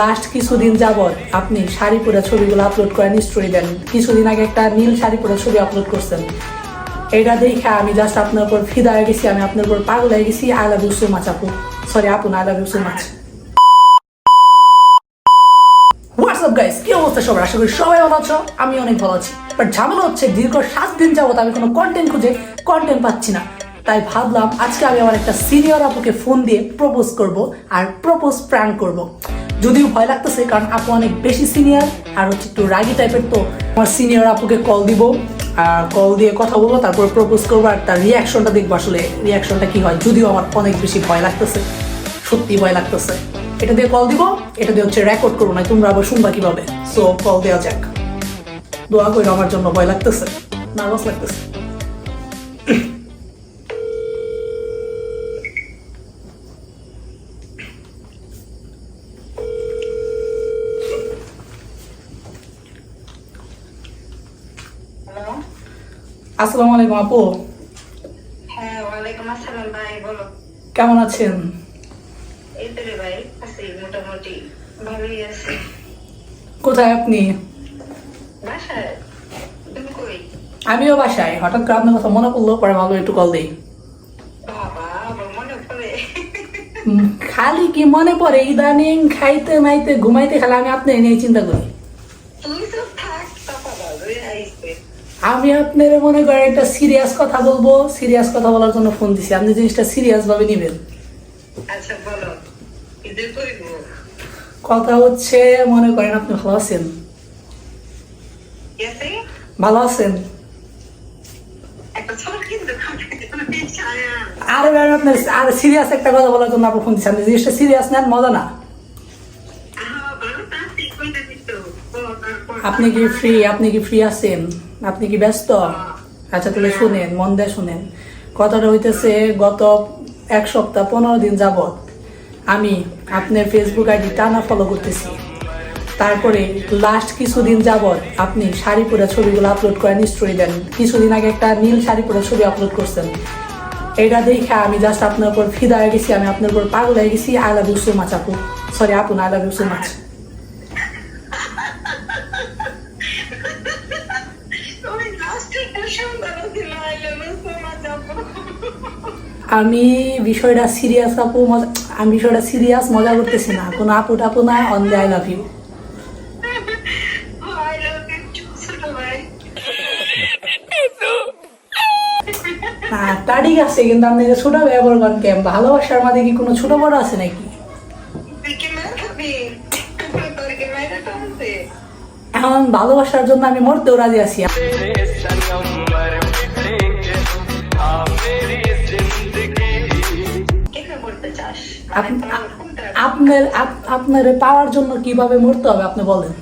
Last কিছুদিন যাবত আপনি শাড়ি পরে ছবিগুলো আপলোড করেন, স্টোরি দেন। কিছুদিন আগে একটা নীল শাড়ি পরে ছবি আপলোড করছেন। এটা দেখে আমি জাস্ট আপনার উপর ফিদা হয়ে গেছি, আমি আপনার উপর পাগল হয়ে গেছি। I love you so much আপু, সরি আপু না, I love you so much. What's up guys, কি অবস্থা সবার? আশা করি সবাই ভালো আছো, আমি অনেক ভালো আছি। বাট ঝামেলা হচ্ছে দীর্ঘ 7 দিন যাবত আমি কোনো কন্টেন্ট খুঁজে কন্টেন্ট পাচ্ছি না। তাই ভাবলাম আজকে আমি আমার একটা সিনিয়র আপুকে ফোন দিয়ে প্রপোজ করব, আর প্রপোজ প্র্যাঙ্ক করব। যদিও ভয় লাগতেছে কারণ আপু অনেক বেশি সিনিয়র আর হচ্ছে একটু রাগি টাইপের। তো আমার সিনিয়র আপুকে কল দিব, কল দিয়ে কথা বলবো, তারপর প্রপোজ করবো আর তার রিয়াকশনটা দেখবো, আসলে রিয়াকশনটা কি হয়। যদিও আমার অনেক বেশি ভয় লাগতেছে, সত্যি ভয় লাগতেছে। এটা দিয়ে কল দিব, এটা দিয়ে হচ্ছে রেকর্ড করবো না, তোমরা আবার শুনবা কিভাবে। সো কল দেওয়া যাক। দোয়া করে, আমার জন্য ভয় লাগতেছে, নার্ভাস লাগতেছে। আসসালামু আলাইকুম আপু। হ্যাঁ, ওয়ালাইকুম আসসালাম ভাই, বলো। কেমন আছেন? এই তো রে ভাই, আছি মোটামুটি ভালোই আছি। কোথায় আপনি? বাসায়। তুমি কই? আমিও বাসায়। হঠাৎ করে আপনার কথা মনে পড়লো, পরে ভালো একটু কল দিই। বাবা, আমার মনে পড়ে। খালি কি মনে পড়ে? ইদানিং খাইতে মাইতে ঘুমাইতে খালি আমি আপনি নিয়ে চিন্তা করি। তুই তো থাক, টাকা ভালোই আইসে। আমি আপনার মনে করেন একটা সিরিয়াস কথা বলবো, সিরিয়াস কথা বলার জন্য ফোন দিছি। আপনি জিনিসটা সিরিয়াস ভাবে নিবেন। আচ্ছা বলো, ঈদের করিব? কথা হচ্ছে, মনে করেন আপনি ভালো আছেন? গেছে? ভালো আছেন? একটা ছোট কিন্তু ছায়া। আর আপনার আর সিরিয়াস একটা কথা বলার জন্য আপনার ফোন দিচ্ছি। আপনি জিনিসটা সিরিয়াস নেন, মজা না। ভালো তা ঠিক কইতা দিতো। আপনি কি ফ্রি? আপনি কি ফ্রি আছেন? আপনি কি ব্যস্ত? আচ্ছা তাহলে শুনেন, মন দিয়ে শুনেন। কথাটা হইতেছে, গত 1 সপ্তাহ 15 দিন যাবত আমি আপনার ফেসবুক আইডি টানা ফলো করতেছি। তারপরে লাস্ট কিছুদিন যাবত আপনি শাড়ি পরে ছবিগুলো আপলোড করেন, স্টোরি দেন। কিছুদিন আগে একটা নীল শাড়ি পরে ছবি আপলোড করছেন। এটা দেখে আমি জাস্ট আপনার উপর ফিদা হয়ে গেছি, আমি আপনার উপর পাগল হয়ে গেছি। I love you so much আপু, সরি আপু না, I love you so much. আমি বিষয়টা সিরিয়াস আপু, আমি বিষয়টা সিরিয়াস, মজা করতেছি না। কোনো আপু টাপু না, অনলি আই লাভ ইউ। তা ঠিক আছে, কিন্তু আপনি যে ছোট ব্যবহার করেন কেন? ভালোবাসার মাঝে কি কোনো ছোট বড় আছে নাকি? এখন ভালোবাসার জন্য আমি মরতেও রাজি আছি। আপনার পাওয়ার জন্য কিভাবে মরতে হবে আপনি বলেন।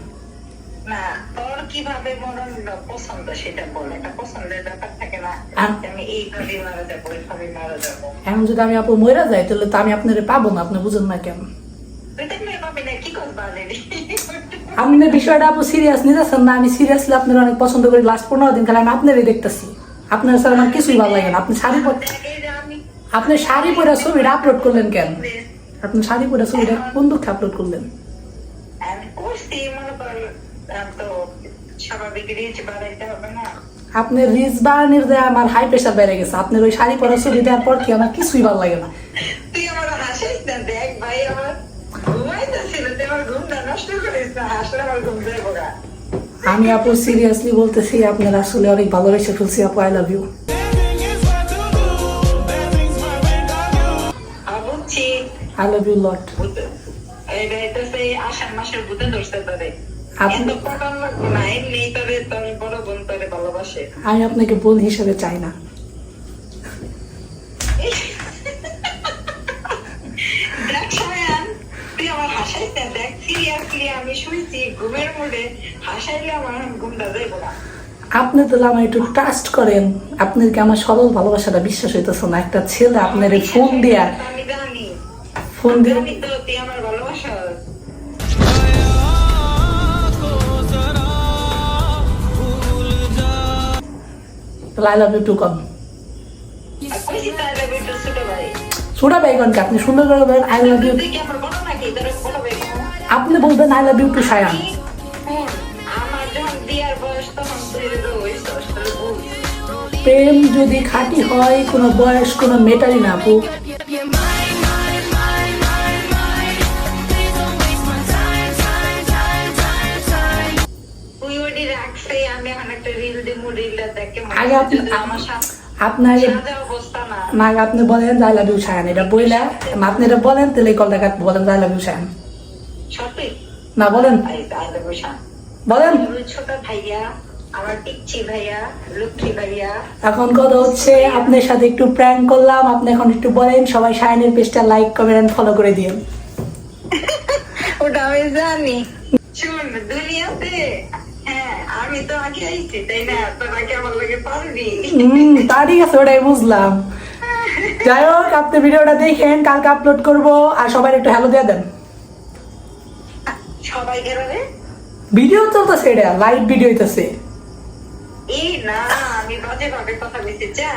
না, তোর কিভাবে মরণ পছন্দ সেটা বল। একটা পছন্দের ব্যাপার থাকে না, আমি এইভাবে মারা যাবো, এইভাবে মারা যাবো। এখন যদি আমি আপু মরে যাই তাহলে তো আমি আপনারে পাবো না, আপনি বুঝেন না কেন? তুই তো মেয়ে পাবি না, কি করবা? আপনি বিষয়টা আপু সিরিয়াস নিতেছেন না। আমি সিরিয়াসলি আপনার অনেক পছন্দ করি। লাস্ট 15 দিন খালি আমি আপনারই দেখতেছি। আপনার স্যার আমার কিছুই ভালো লাগে না। আপনি শাড়ি পরে ছবিটা আপলোড করলেন কেন? আপনি শাড়ি পরে ছবিটা কোন দুঃখে আপলোড করলেন? আপনার রিচ বাড়ানোর যে আমার হাই প্রেশার বেড়ে গেছে। আপনার ওই শাড়ি পরা ছবি দেওয়ার পর কি আমার কিছুই ভালো লাগে না। তুই আমার হাসিস না, দেখ ভাই, আমার ঘুমাইতেছিল, তুই আমার ঘুমটা নষ্ট করিস না, হাসলে আমার ঘুম যাবো গা। আমি আপু সিরিয়াসলি বলতেছি, আপনার আসলে অনেক ভালোবেসে ফেলছি আপু। I love you. I love you lot. আষাঢ় মাসের ভূতে ধরতে পারে। আমি আপনাকে বোন হিসেবে চাই না। আপনি তো আমার একটু ট্রাস্ট করেন। আপনার কি আমার সরল ভালোবাসাটা বিশ্বাস হইতেছে না? একটা ছেলে আপনার ফোন দিয়া আমার ভালোবাসা আই লাভ ইউ টু কম। ছোট ভাই কনকে আপনি সুন্দর করে বলেন আই লাভ ইউ। আপনি বলবেন I love you too Sayan. আমার যখন বিয়ার বয়স তখন তুই হইছিস তাহলে বুঝ। প্রেম যদি খাঁটি হয় কোনো বয়স কোনো মেটারই না আপু। তুই ওডি রাখছে আমি এখন একটা রিল দিমু রিলটা দেখে আগে আপনি আমার সাথে আপনার সাদা অবস্থা না না আপনি বলেন আই লাভ ইউ সায়ান, এটা বইলা আপনি এটা বলেন তাহলে কল দেখা বলেন আই লাভ ইউ সায়ান। সঠিক না বলেন আইলে বসা বলেন। ছোট ভাইয়া আমার পিচ্ছি ভাইয়া লক্ষ্মী ভাইয়া। এখন কথা হচ্ছে আপনার সাথে একটু প্র্যাঙ্ক করলাম, আপনি এখন একটু বলেন সবাই সায়ানের পেজটা লাইক কমেন্ট ফলো করে দিন। ওটা আমি জানি। শুন দুনিয়াতে হ্যাঁ আমি তো আগে আইছি তাই না, তোর আগে আমার লাগে পারবি। তা ঠিক আছে, ওটাই বুঝলাম। যাই হোক আপনি ভিডিওটা দেখেন, কালকে আপলোড করবো আর সবাই একটু হ্যালো দিয়ে দেন। সবাই গেল রে ভিডিও চলতেছে, এটা লাইভ ভিডিও হইতেছে। এই না আমি বাজে ভাবে কথা বলছি যা।